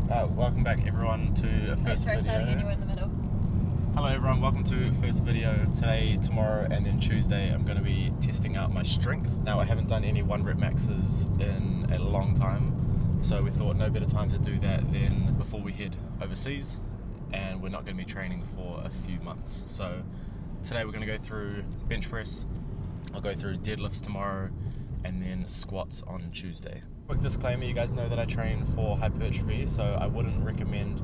Welcome back everyone to a first video. Starting anywhere in the middle. Hello everyone, welcome to first video. Today, tomorrow and then Tuesday I'm going to be testing out my strength. Now I haven't done any 1 rep maxes in a long time, so we thought no better time to do that than before we head overseas, and we're not going to be training for a few months. So today we're going to go through bench press, I'll go through deadlifts tomorrow, and then squats on Tuesday. Quick disclaimer, you guys know that I train for hypertrophy, so I wouldn't recommend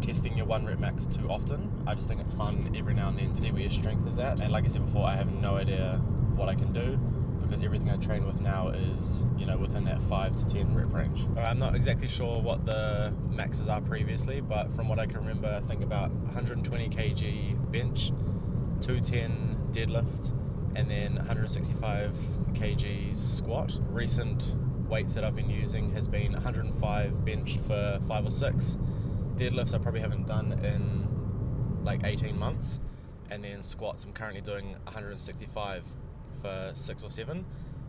testing your 1 rep max too often. I just think it's fun every now and then to see where your strength is at. And like I said before, I have no idea what I can do because everything I train with now is, within that 5 to 10 rep range. I'm not exactly sure what the maxes are previously, but from what I can remember, I think about 120 kg bench, 210 deadlift, and then 165 kg squat. Recent weights that I've been using has been 105 bench for 5 or 6. Deadlifts I probably haven't done in like 18 months. And then squats I'm currently doing 165 for 6 or 7.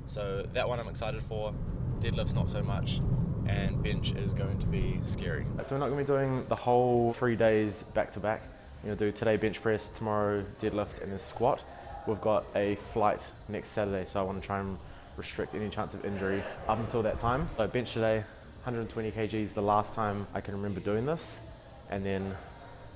So that one I'm excited for. Deadlifts not so much. And bench is going to be scary. So we're not going to be doing the whole 3 days back to back. We're going to do today bench press, tomorrow deadlift, and then squat. We've got a flight next Saturday, so I want to try and restrict any chance of injury up until that time. So bench today, 120 kgs, the last time I can remember doing this, and then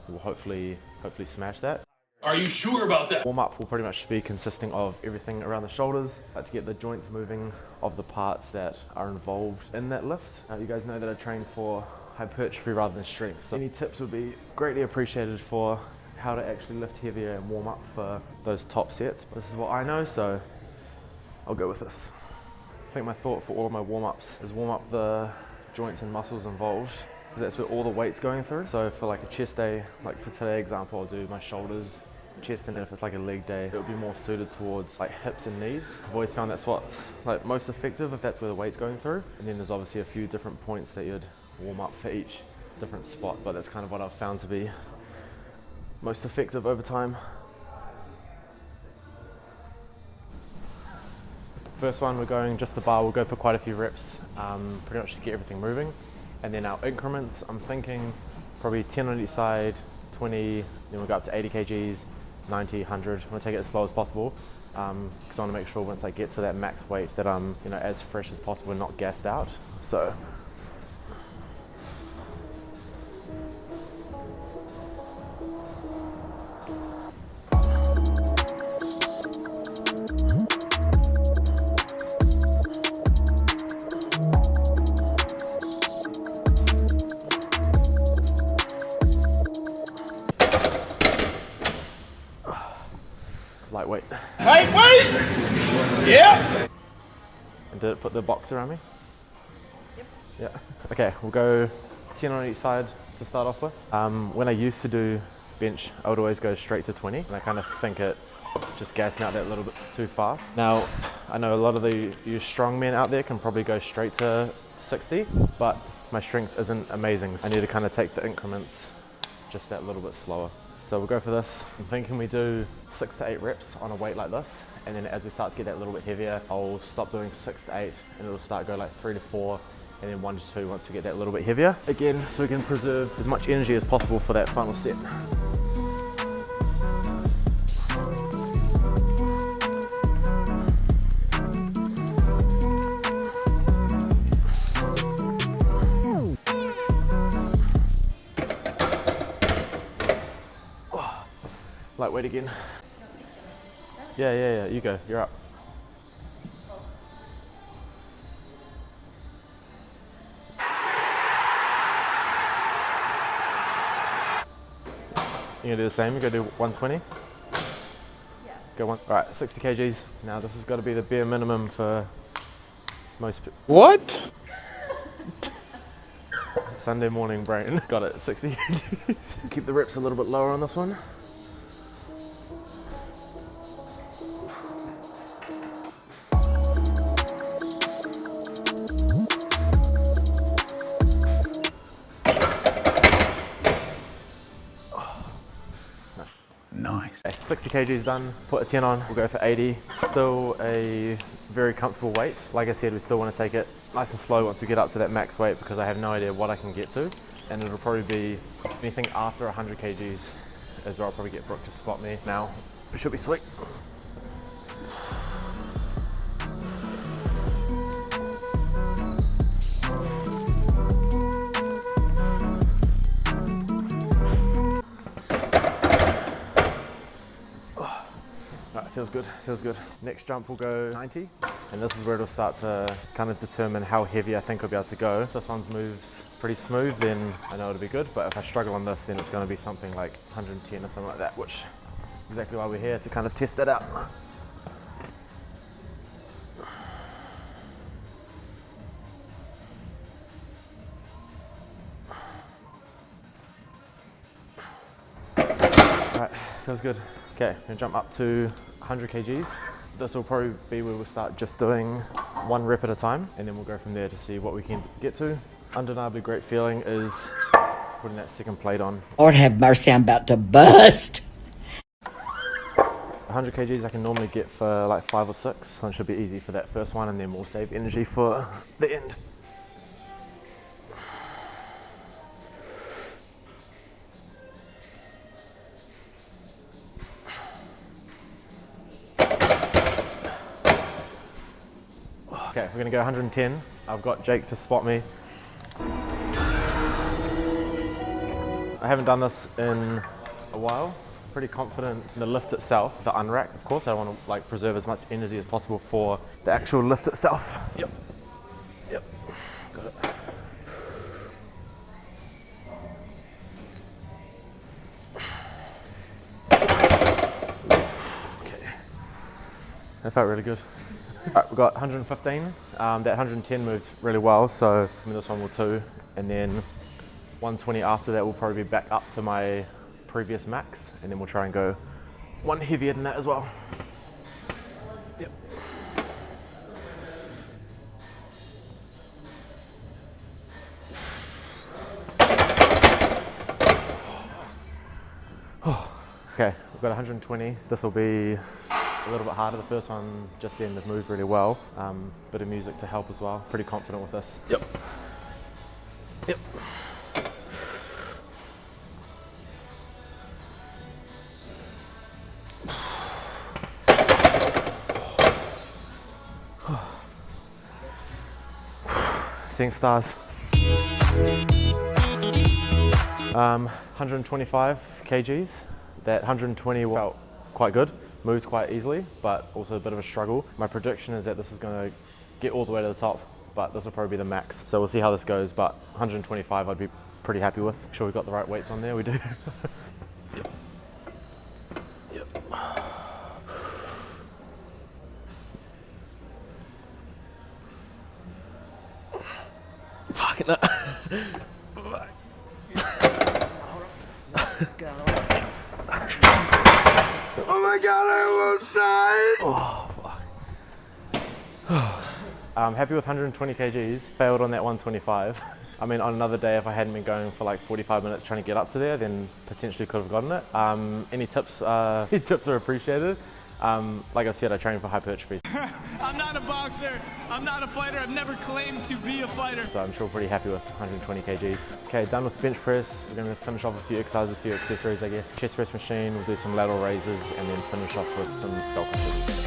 we'll hopefully smash that. Are you sure about that? Warm up will pretty much be consisting of everything around the shoulders, to get the joints moving of the parts that are involved in that lift. You guys know that I train for hypertrophy rather than strength, so any tips would be greatly appreciated for how to actually lift heavier and warm up for those top sets. But this is what I know, so I'll go with this. I think my thought for all of my warm-ups is warm up the joints and muscles involved, because that's where all the weight's going through. So for like a chest day, like for today's example, I'll do my shoulders, chest, and if it's like a leg day, it would be more suited towards like hips and knees. I've always found that's what's like most effective if that's where the weight's going through. And then there's obviously a few different points that you'd warm up for each different spot, but that's kind of what I've found to be most effective over time. First one, we're going just the bar. We'll go for quite a few reps, pretty much to get everything moving. And then our increments, I'm thinking probably 10 on each side, 20, then we'll go up to 80 kgs, 90, 100. I'm gonna take it as slow as possible, because I wanna make sure once I get to that max weight that I'm as fresh as possible and not gassed out. So. Lightweight. Lightweight? Yeah. And did it put the box around me? Yep. Yeah. Okay, we'll go 10 on each side to start off with. When I used to do bench, I would always go straight to 20, and I kind of think it just gassed me out that little bit too fast. Now, I know a lot of you strong men out there can probably go straight to 60, but my strength isn't amazing. So I need to kind of take the increments just that little bit slower. So we'll go for this. I'm thinking we do 6 to 8 reps on a weight like this, and then as we start to get that little bit heavier, I'll stop doing 6 to 8, and it'll start go like 3 to 4, and then 1 to 2 once we get that little bit heavier. Again, so we can preserve as much energy as possible for that final set. Lightweight again. Yeah, you go, you're up. You gonna do the same, you go do 120? Yeah. Go one, all right, 60 kgs. Now this has got to be the bare minimum for most people. What? Sunday morning brain. Got it, 60 kgs. Keep the reps a little bit lower on this one. Nice. Okay. 60 kgs done, put a 10 on, we'll go for 80. Still a very comfortable weight. Like I said, we still want to take it nice and slow once we get up to that max weight because I have no idea what I can get to. And it'll probably be anything after 100 kgs is where I'll probably get Brooke to spot me. Now, it should be sweet. Feels good, feels good. Next jump will go 90, and this is where it'll start to kind of determine how heavy I think I'll be able to go. If this one moves pretty smooth, then I know it'll be good, but if I struggle on this, then it's gonna be something like 110 or something like that, which is exactly why we're here, to kind of test that out. All right, feels good. Okay, I'm gonna jump up to 100 kgs. This will probably be where we'll start just doing one rep at a time, and then we'll go from there to see what we can get to. Undeniably great feeling is putting that second plate on. Lord have mercy, I'm about to bust. 100 kgs I can normally get for like 5 or 6, so it should be easy for that first one, and then we'll save energy for the end. Okay, we're gonna go 110. I've got Jake to spot me. I haven't done this in a while. Pretty confident in the lift itself, the unrack. Of course, I want to like preserve as much energy as possible for the actual lift itself. Yep. Yep. Got it. Okay. That felt really good. Alright, we've got 115. That 110 moved really well, so this one will too. And then 120 after that will probably be back up to my previous max, and then we'll try and go one heavier than that as well. Yep. Okay, we've got 120. This will be a little bit harder. The first one just then moved really well. Bit of music to help as well. Pretty confident with this. Yep. Yep. Seeing stars. 125 kgs. That 120 felt quite good. Moved quite easily, but also a bit of a struggle. My prediction is that this is going to get all the way to the top, but this will probably be the max. So we'll see how this goes, but 125 I'd be pretty happy with. Sure we've got the right weights on there, we do. Yep. Yep. Fucking no. Oh my god, I almost died! Oh, fuck. I'm happy with 120 kgs. Failed on that 125. I mean, on another day, if I hadn't been going for like 45 minutes trying to get up to there, then potentially could have gotten it. Any tips are appreciated. Like I said, I train for hypertrophy. I'm not a boxer, I'm not a fighter, I've never claimed to be a fighter. So I'm sure pretty happy with 120 kgs. Okay, done with bench press. We're going to finish off a few exercises, a few accessories, I guess. Chest press machine, we'll do some lateral raises, and then finish off with some skull crushers.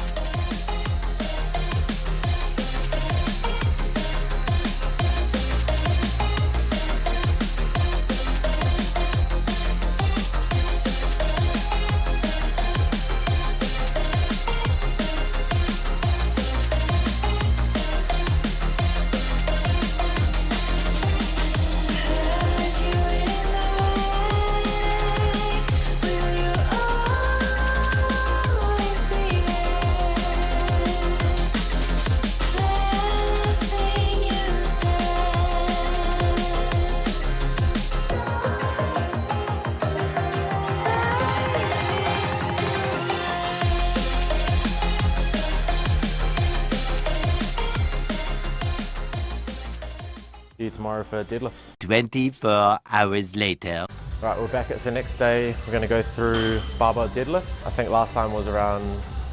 See you tomorrow for deadlifts. 24 hours later. Right, we're back. It's the next day. We're going to go through barbell deadlifts. I think last time was around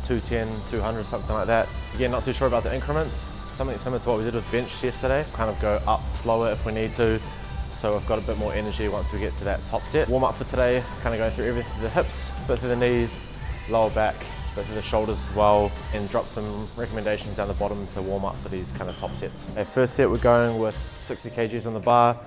210, 200, something like that. Again, not too sure about the increments. Something similar to what we did with bench yesterday. Kind of go up slower if we need to, so I've got a bit more energy once we get to that top set. Warm up for today, kind of going through everything, the hips, a bit through the knees, lower back, a bit through the shoulders as well, and drop some recommendations down the bottom to warm up for these kind of top sets. Okay, first set we're going with 60 kgs on the bar.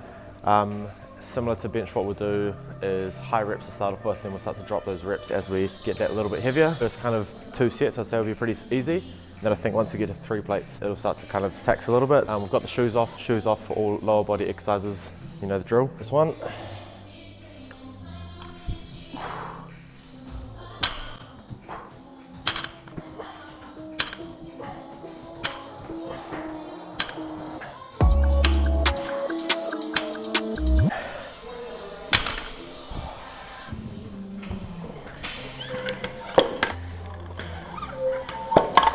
Similar to bench, what we'll do is high reps to start off with, then we'll start to drop those reps as we get that a little bit heavier. First kind of 2 sets I'd say will be pretty easy. Then I think once we get to 3 plates, it'll start to kind of tax a little bit. We've got the shoes off for all lower body exercises. You know the drill. This one.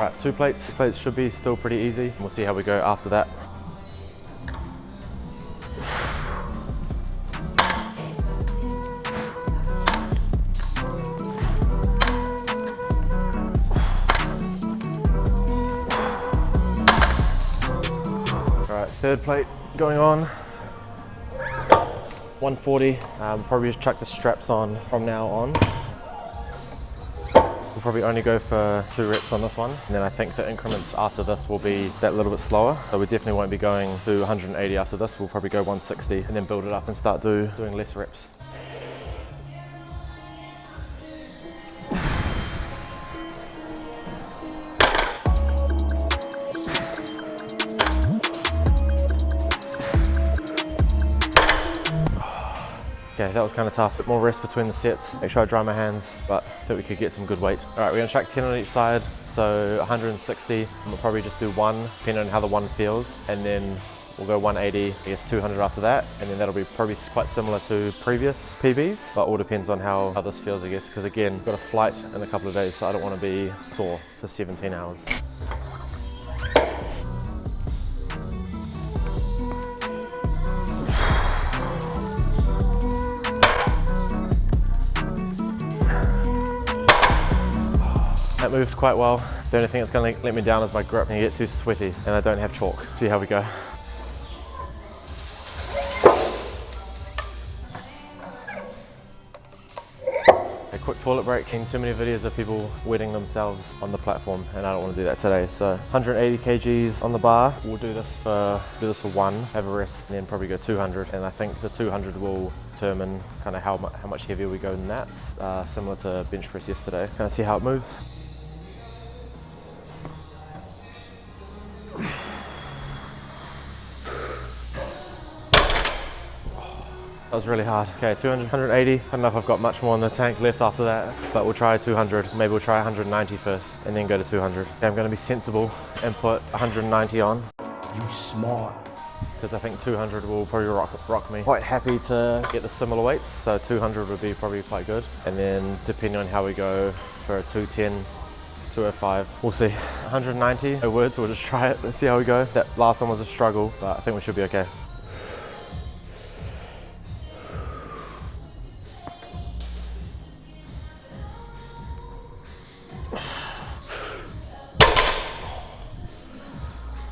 Right, 2 plates. Plates should be still pretty easy. We'll see how we go after that. Alright, 3rd plate going on. 140. Probably just chuck the straps on from now on. We'll probably only go for 2 reps on this one, and then I think the increments after this will be that little bit slower. So we definitely won't be going to 180 after this. We'll probably go 160 and then build it up and start doing less reps. Okay, that was kind of tough. A bit more rest between the sets. Make sure I dry my hands, but I think we could get some good weight. All right, we're gonna chuck 10 on each side, so 160. We'll probably just do 1, depending on how the one feels, and then we'll go 180, I guess 200 after that, and then that'll be probably quite similar to previous PBs, but all depends on how this feels, I guess, because again, I've got a flight in a couple of days, so I don't want to be sore for 17 hours. That moved quite well. The only thing that's going to let me down is my grip and get too sweaty, and I don't have chalk. See how we go. A quick toilet break. Seen too many videos of people wetting themselves on the platform, and I don't want to do that today. So 180 kgs on the bar. We'll do this for 1, have a rest, and then probably go 200. And I think the 200 will determine kind of how much heavier we go than that. Similar to bench press yesterday. Kind of see how it moves. That was really hard. Okay, 200, 180. I don't know if I've got much more in the tank left after that, but we'll try 200. Maybe we'll try 190 first and then go to 200. Okay, I'm gonna be sensible and put 190 on. You smart. Because I think 200 will probably rock me. Quite happy to get the similar weights, so 200 would be probably quite good. And then depending on how we go for a 210, 205, we'll see. 190, no words, we'll just try it. Let's see how we go. That last one was a struggle, but I think we should be okay.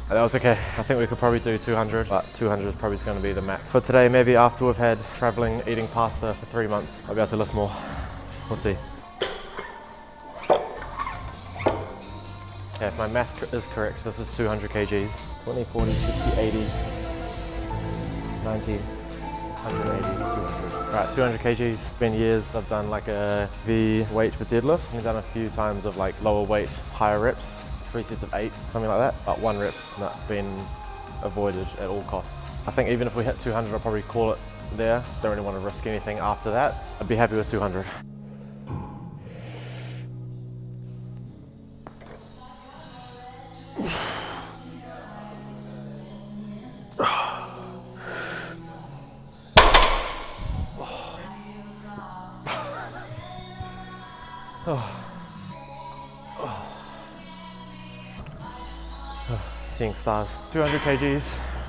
That was okay. I think we could probably do 200, but 200 is probably going to be the max. For today, maybe after we've had traveling, eating pasta for 3 months, I'll be able to lift more. We'll see. Okay, if my math is correct, this is 200 kgs. 20, 40, 60, 80, 90, 180, 200. Right, 200 kgs. It's been years. I've done like a V weight for deadlifts. I've done a few times of like lower weight, higher reps. 3 sets of 8, something like that, but 1 rep's not been avoided at all costs. I think even if we hit 200, I'll probably call it there. Don't really want to risk anything after that. I'd be happy with 200. Seeing stars. 200 kgs,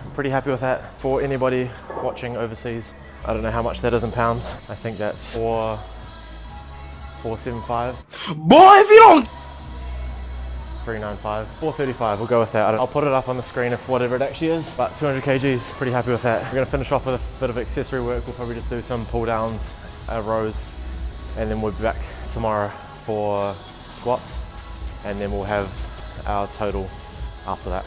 I'm pretty happy with that. For anybody watching overseas, I don't know how much that is in pounds. I think that's 475. Boy, if you don't 395, 435, we'll go with that. I'll put it up on the screen if whatever it actually is, but 200 kgs, pretty happy with that. We're gonna finish off with a bit of accessory work. We'll probably just do some pull downs, rows, and then we'll be back tomorrow for squats, and then we'll have our total after that.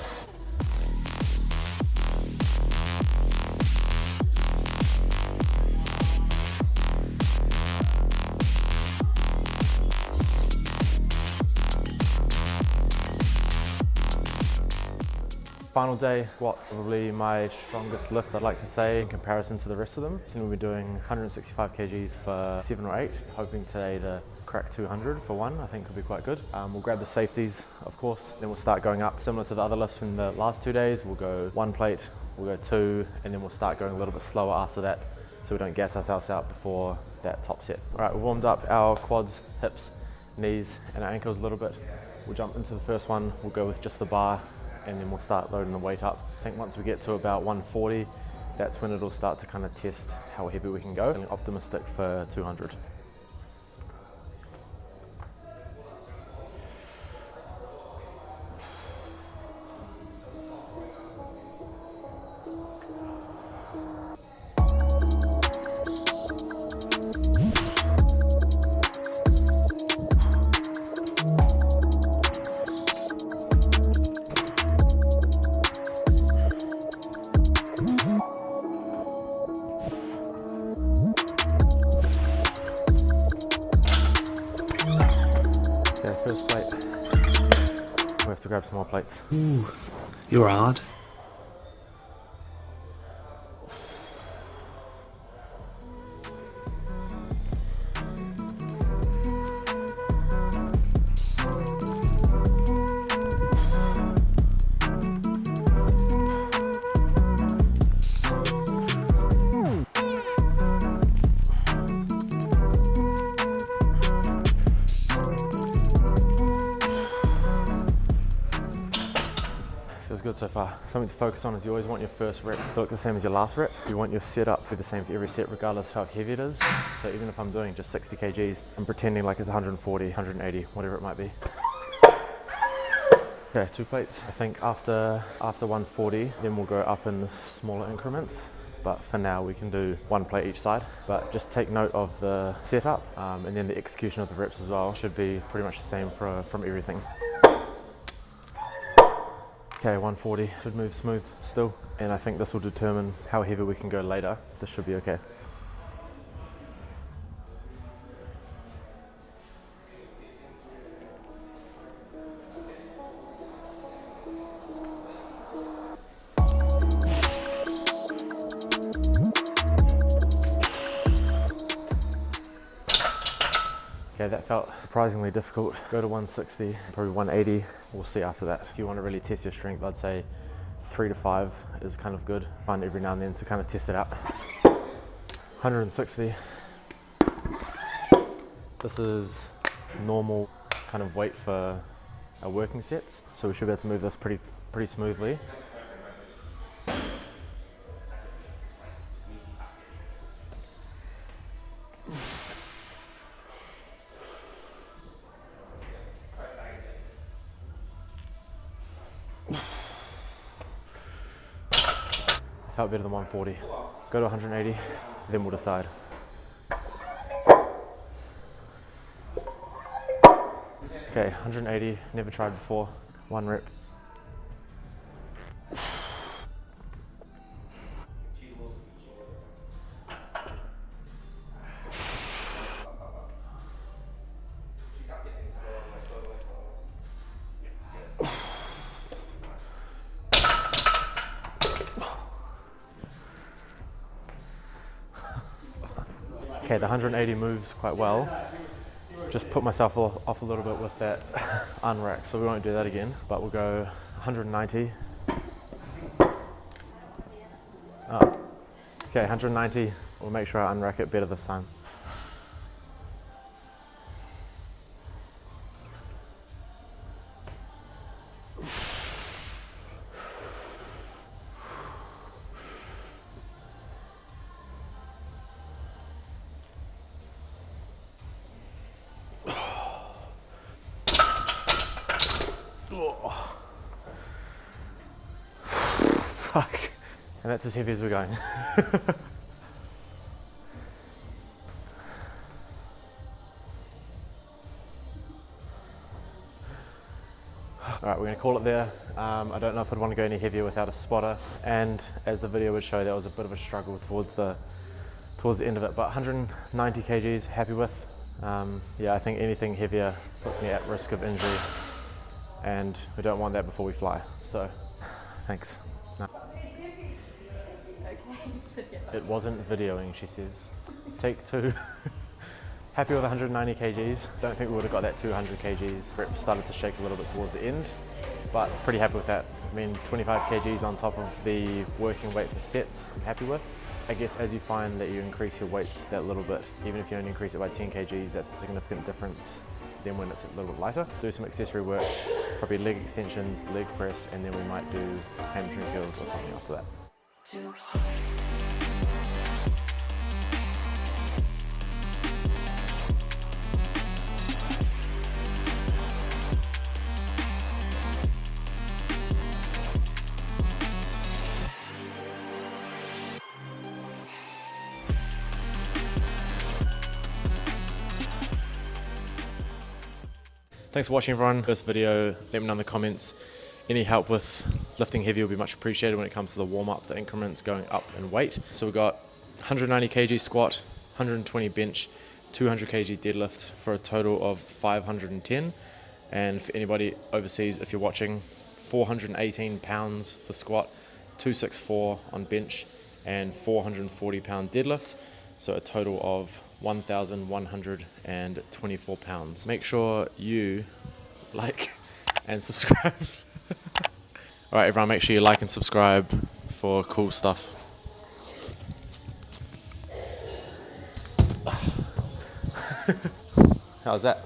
Final day squats, probably my strongest lift I'd like to say in comparison to the rest of them. So we'll be doing 165 kgs for 7 or 8, hoping today to crack 200 for one. I think could be quite good. We'll grab the safeties, of course, then we'll start going up similar to the other lifts from the last 2 days. We'll go 1 plate, we'll go 2, and then we'll start going a little bit slower after that so we don't gas ourselves out before that top set. All right, we've warmed up our quads, hips, knees, and our ankles a little bit. We'll jump into the first one. We'll go with just the bar, and then we'll start loading the weight up. I think once we get to about 140, that's when it'll start to kind of test how heavy we can go. I'm optimistic for 200. First plate. We have to grab some more plates. Ooh, you're hard. Feels good so far. Something to focus on is you always want your first rep to look the same as your last rep. You want your setup to be the same for every set regardless of how heavy it is. So even if I'm doing just 60 kgs, I'm pretending like it's 140, 180, whatever it might be. Okay, 2 plates. I think after 140, then we'll go up in smaller increments. But for now we can do 1 plate each side. But just take note of the setup and then the execution of the reps as well. Should be pretty much the same from everything. Okay, 140 should move smooth still, and I think this will determine how heavy we can go later. This should be okay. Okay, that felt surprisingly difficult. Go to 160, probably 180. We'll see after that. If you want to really test your strength, I'd say 3 to 5 is kind of good. Fun every now and then to kind of test it out. 160. This is normal kind of weight for our working sets. So we should be able to move this pretty smoothly. Felt better than 140. Go to 180, then we'll decide. Okay, 180, never tried before. 1 rep. Okay, the 180 moves quite well. Just put myself off a little bit with that unrack, so we won't do that again, but we'll go 190. Oh. Okay, 190. We'll make sure I unrack it better this time. Oh. Fuck. And that's as heavy as we're going. Alright, we're going to call it there. I don't know if I'd want to go any heavier without a spotter, and as the video would show, that was a bit of a struggle towards the end of it, but 190 kgs, happy with. Yeah, I think anything heavier puts me at risk of injury, and we don't want that before we fly, so thanks. No. It wasn't videoing, she says. Take 2. Happy with 190 kgs. Don't think we would have got that 200 kgs. Rep started to shake a little bit towards the end, but pretty happy with that. I mean, 25 kgs on top of the working weight for sets, I'm happy with. I guess as you find that you increase your weights that little bit, even if you only increase it by 10 kgs, that's a significant difference than when it's a little bit lighter. Do some accessory work, probably leg extensions, leg press, and then we might do hamstring curls or something after that. Thanks for watching, everyone. First video, let me know in the comments. Any help with lifting heavy will be much appreciated when it comes to the warm-up, the increments going up in weight. So we've got 190 kg squat, 120 bench, 200 kg deadlift for a total of 510. And for anybody overseas, if you're watching, 418 pounds for squat, 264 on bench, and 440 pound deadlift. So a total of 1,124 pounds. Make sure you like and subscribe. Alright everyone, make sure you like and subscribe for cool stuff. How's that?